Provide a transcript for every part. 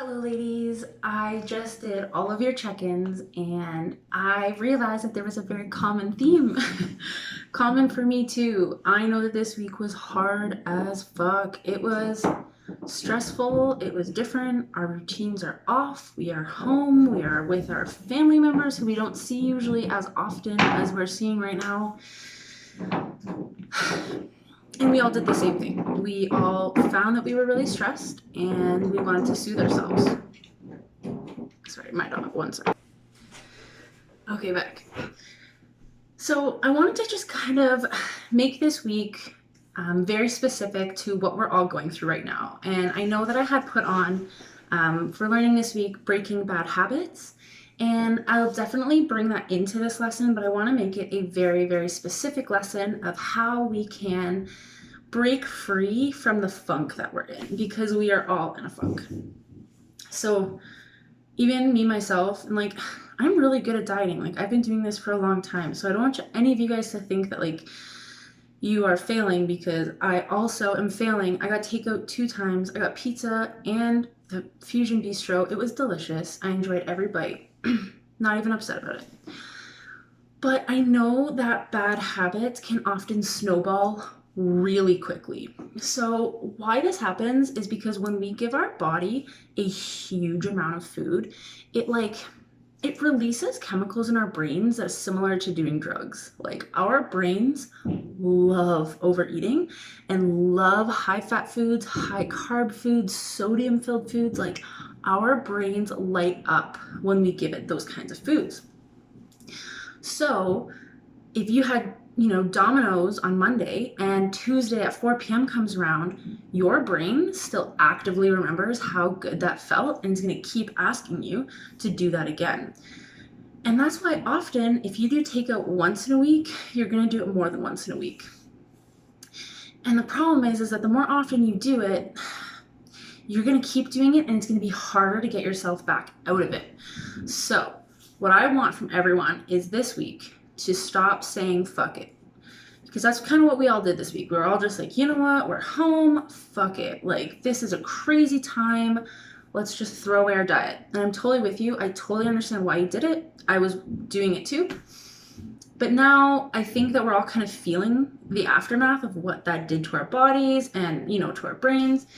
Hello ladies, I just did all of your check-ins and I realized that there was a very common theme. Common for me too. I know that this week was hard as fuck. It was stressful, it was different, our routines are off, we are home, we are with our family members who we don't see usually as often as we're seeing right now. And we all did the same thing. We all found that we were really stressed and we wanted to soothe ourselves. Sorry, my dog, one second. Okay, back. So I wanted to just kind of make this week very specific to what we're all going through right now. And I know that I had put on for learning this week, breaking bad habits. And I'll definitely bring that into this lesson, but I want to make it a very, very specific lesson of how we can break free from the funk that we're in, because we are all in a funk. So even me, myself, and like, I'm really good at dieting. Like, I've been doing this for a long time. So I don't want any of you guys to think that like you are failing, because I also am failing. I got takeout 2 times. I got pizza and the Fusion Bistro. It was delicious. I enjoyed every bite. Not even upset about it. But I know that bad habits can often snowball really quickly. So why this happens is because when we give our body a huge amount of food, it releases chemicals in our brains that's similar to doing drugs. Like, our brains love overeating and love high fat foods, high carb foods, sodium filled foods. Like, our brains light up when we give it those kinds of foods. So if you had, Domino's on Monday and Tuesday at 4 p.m. comes around, your brain still actively remembers how good that felt and is going to keep asking you to do that again. And that's why often, if you do takeout once in a week, you're going to do it more than once in a week. And the problem is that the more often you do it, you're going to keep doing it and it's going to be harder to get yourself back out of it. So what I want from everyone is this week to stop saying fuck it. Because that's kind of what we all did this week. We were all just like, you know what? We're home. Fuck it. Like, this is a crazy time. Let's just throw away our diet. And I'm totally with you. I totally understand why you did it. I was doing it too. But now I think that we're all kind of feeling the aftermath of what that did to our bodies and, to our brains.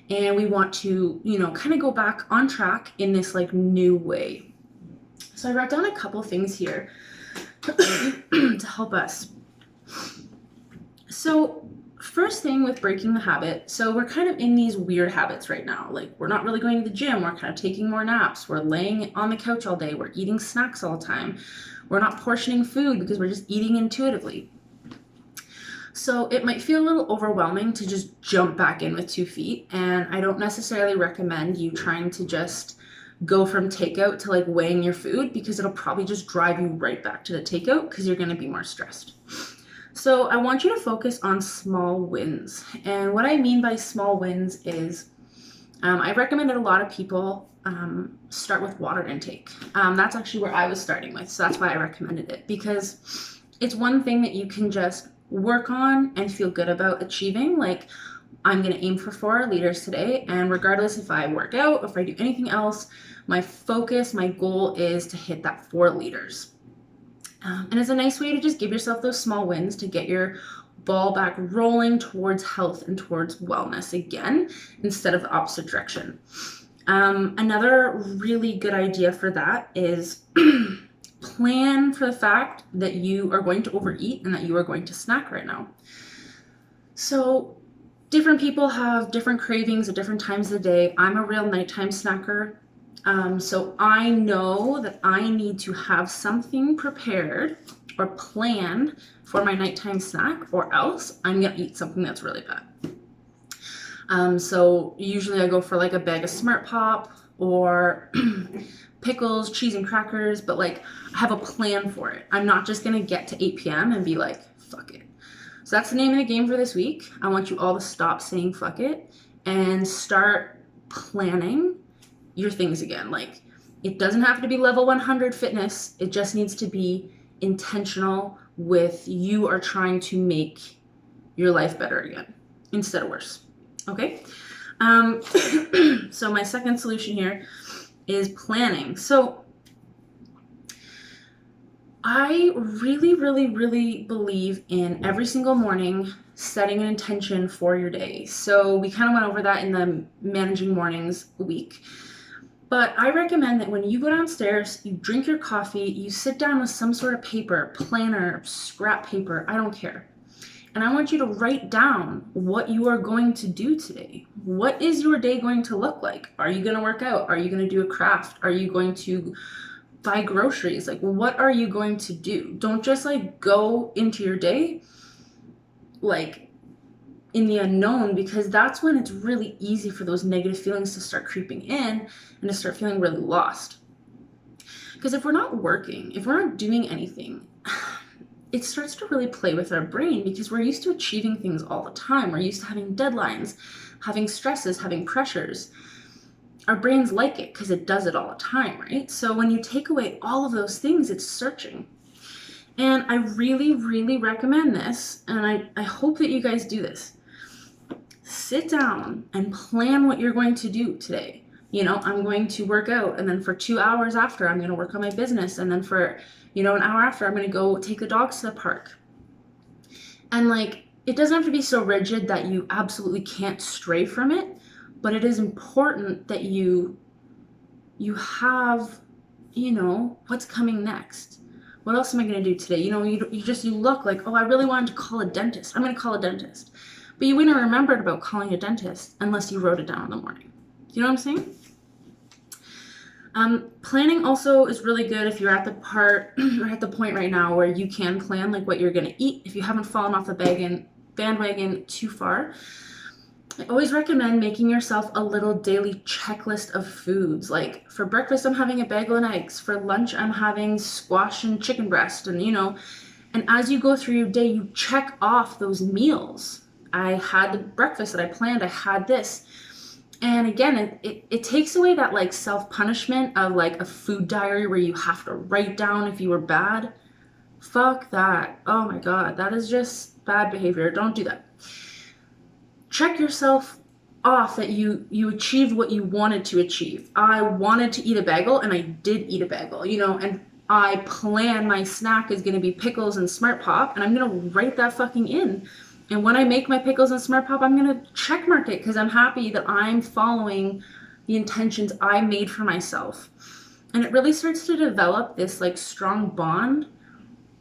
And we want to, kind of go back on track in this like new way. So I wrote down a couple things here to help us. So first thing with breaking the habit, so we're kind of in these weird habits right now. Like, we're not really going to the gym. We're kind of taking more naps. We're laying on the couch all day. We're eating snacks all the time. We're not portioning food because we're just eating intuitively. So it might feel a little overwhelming to just jump back in with 2 feet. And I don't necessarily recommend you trying to just go from takeout to like weighing your food, because it'll probably just drive you right back to the takeout because you're going to be more stressed. So I want you to focus on small wins. And what I mean by small wins is I recommended a lot of people start with water intake. That's actually where I was starting with. So that's why I recommended it, because it's one thing that you can just work on and feel good about achieving. Like, I'm going to aim for 4 liters today. And regardless if I work out, if I do anything else, my focus, my goal is to hit that 4 liters. And it's a nice way to just give yourself those small wins to get your ball back rolling towards health and towards wellness again, instead of the opposite direction. Another really good idea for that is plan for the fact that you are going to overeat and that you are going to snack right now. So different people have different cravings at different times of the day. I'm a real nighttime snacker. So I know that I need to have something prepared or planned for my nighttime snack, or else I'm going to eat something that's really bad. So usually I go for like a bag of Smart Pop or pickles, cheese, and crackers, but like, I have a plan for it. I'm not just going to get to 8 p.m. and be like, fuck it. So that's the name of the game for this week. I want you all to stop saying fuck it and start planning your things again. Like, it doesn't have to be level 100 fitness. It just needs to be intentional with you are trying to make your life better again instead of worse. Okay? So my second solution here is planning. So I really, really, really believe in every single morning setting an intention for your day. So we kind of went over that in the Managing Mornings week. But I recommend that when you go downstairs, you drink your coffee, you sit down with some sort of paper, planner, scrap paper, I don't care. And I want you to write down what you are going to do today. What is your day going to look like? Are you going to work out? Are you going to do a craft? Are you going to buy groceries? Like, what are you going to do? Don't just like go into your day like in the unknown, because that's when it's really easy for those negative feelings to start creeping in and to start feeling really lost. Because if we're not working, if we're not doing anything, it starts to really play with our brain, because we're used to achieving things all the time. We're used to having deadlines, having stresses, having pressures. Our brains like it because it does it all the time, right? So when you take away all of those things, it's searching. And I really, really recommend this, and I hope that you guys do this. Sit down and plan what you're going to do today. You know, I'm going to work out, and then for 2 hours after, I'm going to work on my business. And then for, an hour after, I'm going to go take the dogs to the park. And like, it doesn't have to be so rigid that you absolutely can't stray from it, but it is important that you have, what's coming next. What else am I going to do today? You look like, oh, I really wanted to call a dentist. I'm going to call a dentist. But you wouldn't have remembered about calling a dentist unless you wrote it down in the morning. You know what I'm saying? Planning also is really good if you're at the point right now where you can plan like what you're going to eat. If you haven't fallen off the bandwagon too far, I always recommend making yourself a little daily checklist of foods. Like for breakfast, I'm having a bagel and eggs. For lunch, I'm having squash and chicken breast. And, and as you go through your day, you check off those meals. I had the breakfast that I planned. I had this. And again, it takes away that like self-punishment of like a food diary where you have to write down if you were bad. Fuck that. Oh my God, that is just bad behavior. Don't do that. Check yourself off that you achieved what you wanted to achieve. I wanted to eat a bagel and I did eat a bagel, and I plan my snack is going to be pickles and Smart Pop, and I'm going to write that fucking in. And when I make my pickles and Smart Pop, I'm going to check mark it because I'm happy that I'm following the intentions I made for myself. And it really starts to develop this like strong bond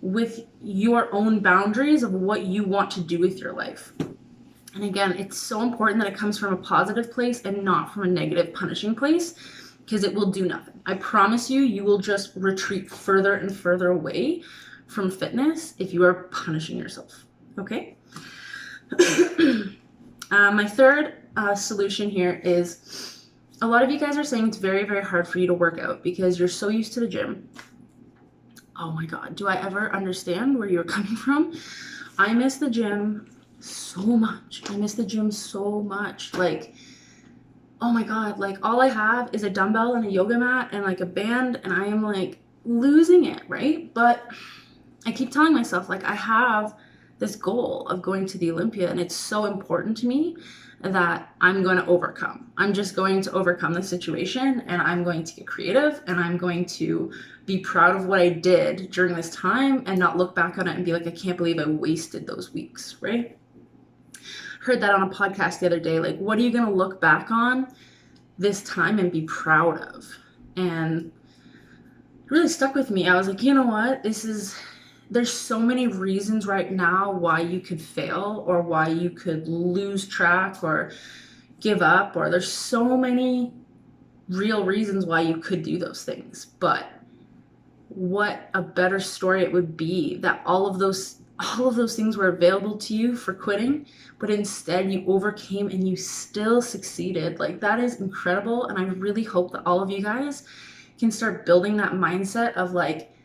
with your own boundaries of what you want to do with your life. And again, it's so important that it comes from a positive place and not from a negative, punishing place, because it will do nothing. I promise you, you will just retreat further and further away from fitness if you are punishing yourself. Okay? My third solution here is, a lot of you guys are saying it's very, very hard for you to work out because you're so used to the gym. Oh my God, do I ever understand where you're coming from? I miss the gym so much. I miss the gym so much. Like, oh my God, like all I have is a dumbbell and a yoga mat and like a band, and I am like losing it, right? But I keep telling myself like I have this goal of going to the Olympia, and it's so important to me that I'm going to overcome. I'm just going to overcome the situation, and I'm going to get creative, and I'm going to be proud of what I did during this time and not look back on it and be like, I can't believe I wasted those weeks, right? Heard that on a podcast the other day, like, what are you going to look back on this time and be proud of? And it really stuck with me. I was like, you know what? There's so many reasons right now why you could fail or why you could lose track or give up, or there's so many real reasons why you could do those things. But what a better story it would be that all of those things were available to you for quitting, but instead you overcame and you still succeeded. Like, that is incredible. And I really hope that all of you guys can start building that mindset of like,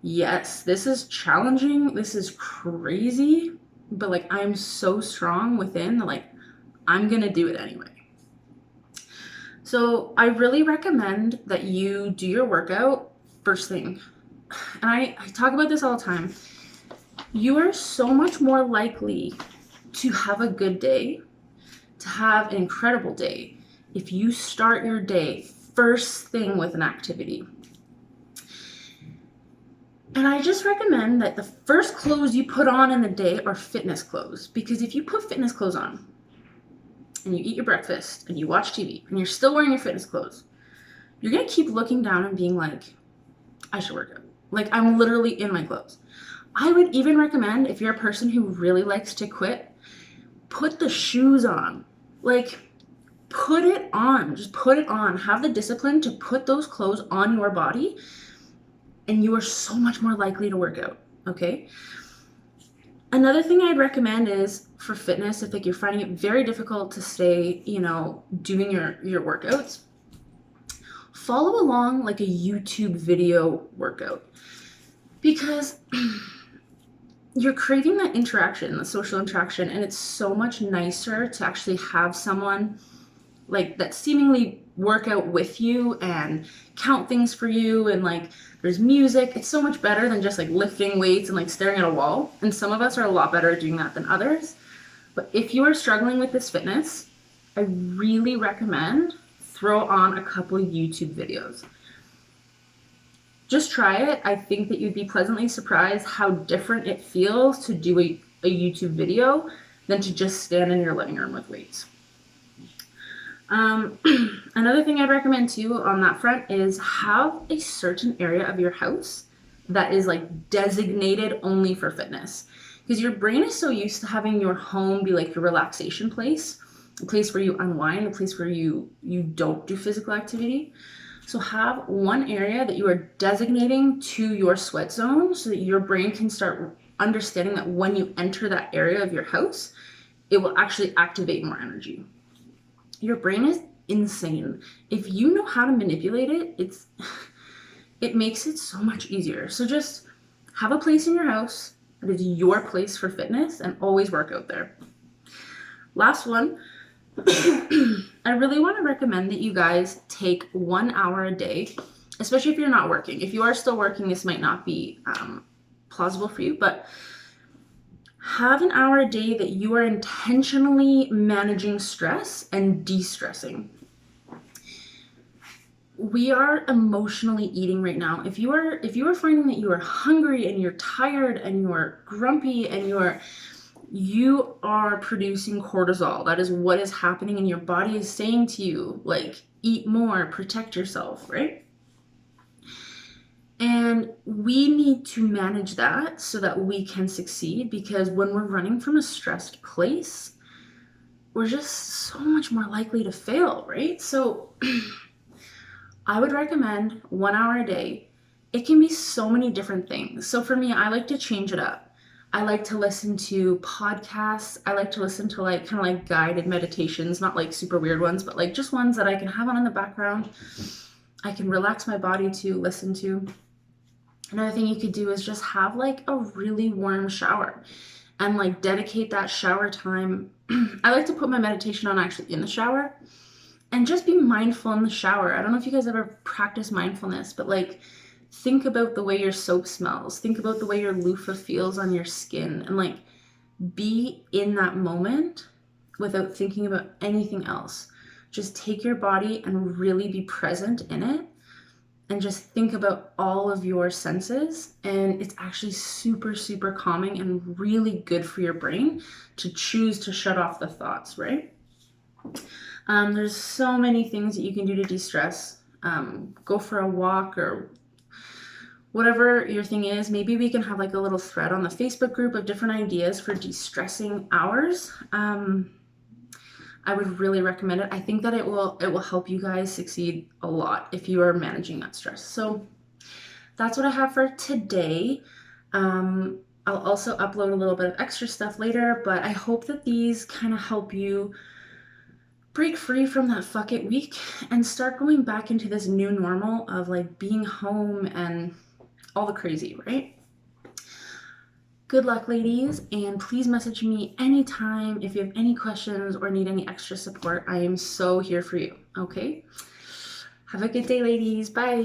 yes, this is challenging, this is crazy, but like I'm so strong within that like I'm gonna do it anyway. So I really recommend that you do your workout first thing. And I talk about this all the time. You are so much more likely to have a good day to have an incredible day if you start your day first thing with an activity. And I just recommend that the first clothes you put on in the day are fitness clothes, because if you put fitness clothes on and you eat your breakfast and you watch TV and you're still wearing your fitness clothes, you're going to keep looking down and being like, I should work out. Like, I'm literally in my clothes. I would even recommend, if you're a person who really likes to quit, put the shoes on. Like, put it on. Just put it on. Have the discipline to put those clothes on your body, and you are so much more likely to work out, okay? Another thing I'd recommend is for fitness, if like you're finding it very difficult to stay, doing your workouts, follow along like a YouTube video workout, because you're craving that interaction, the social interaction, and it's so much nicer to actually have someone like that seemingly work out with you and count things for you, and like there's music. It's so much better than just like lifting weights and like staring at a wall. And some of us are a lot better at doing that than others. But if you are struggling with this fitness, I really recommend throw on a couple YouTube videos. Just try it. I think that you'd be pleasantly surprised how different it feels to do a YouTube video than to just stand in your living room with weights. Another thing I'd recommend too on that front is have a certain area of your house that is like designated only for fitness, because your brain is so used to having your home be like your relaxation place, a place where you unwind, a place where you don't do physical activity. So have one area that you are designating to your sweat zone so that your brain can start understanding that when you enter that area of your house, it will actually activate more energy. Your brain is insane. If you know how to manipulate it, it makes it so much easier. So just have a place in your house that is your place for fitness and always work out there. Last one, I really want to recommend that you guys take 1 hour a day, especially if you're not working. If you are still working, this might not be plausible for you, but have an hour a day that you are intentionally managing stress and de-stressing. We are emotionally eating right now. If you are finding that you are hungry and you're tired and you're grumpy and you are producing cortisol, that is what is happening, and your body is saying to you, like, eat more, protect yourself, right? And we need to manage that so that we can succeed, because when we're running from a stressed place, we're just so much more likely to fail, right? So I would recommend 1 hour a day. It can be so many different things. So for me, I like to change it up. I like to listen to podcasts. I like to listen to like kind of like guided meditations, not like super weird ones, but like just ones that I can have on in the background. I can relax my body to listen to. Another thing you could do is just have like a really warm shower and like dedicate that shower time. I like to put my meditation on actually in the shower and just be mindful in the shower. I don't know if you guys ever practice mindfulness, but like think about the way your soap smells. Think about the way your loofah feels on your skin, and like be in that moment without thinking about anything else. Just take your body and really be present in it. And just think about all of your senses, and it's actually super, super calming and really good for your brain to choose to shut off the thoughts, right? There's so many things that you can do to de-stress. Go for a walk or whatever your thing is. Maybe we can have like a little thread on the Facebook group of different ideas for de-stressing hours. I would really recommend it. I think that it will help you guys succeed a lot if you are managing that stress. So that's what I have for today. I'll also upload a little bit of extra stuff later, but I hope that these kind of help you break free from that fuck it week and start going back into this new normal of like being home and all the crazy, right? Good luck, ladies, and please message me anytime if you have any questions or need any extra support. I am so here for you, okay? Have a good day, ladies. Bye.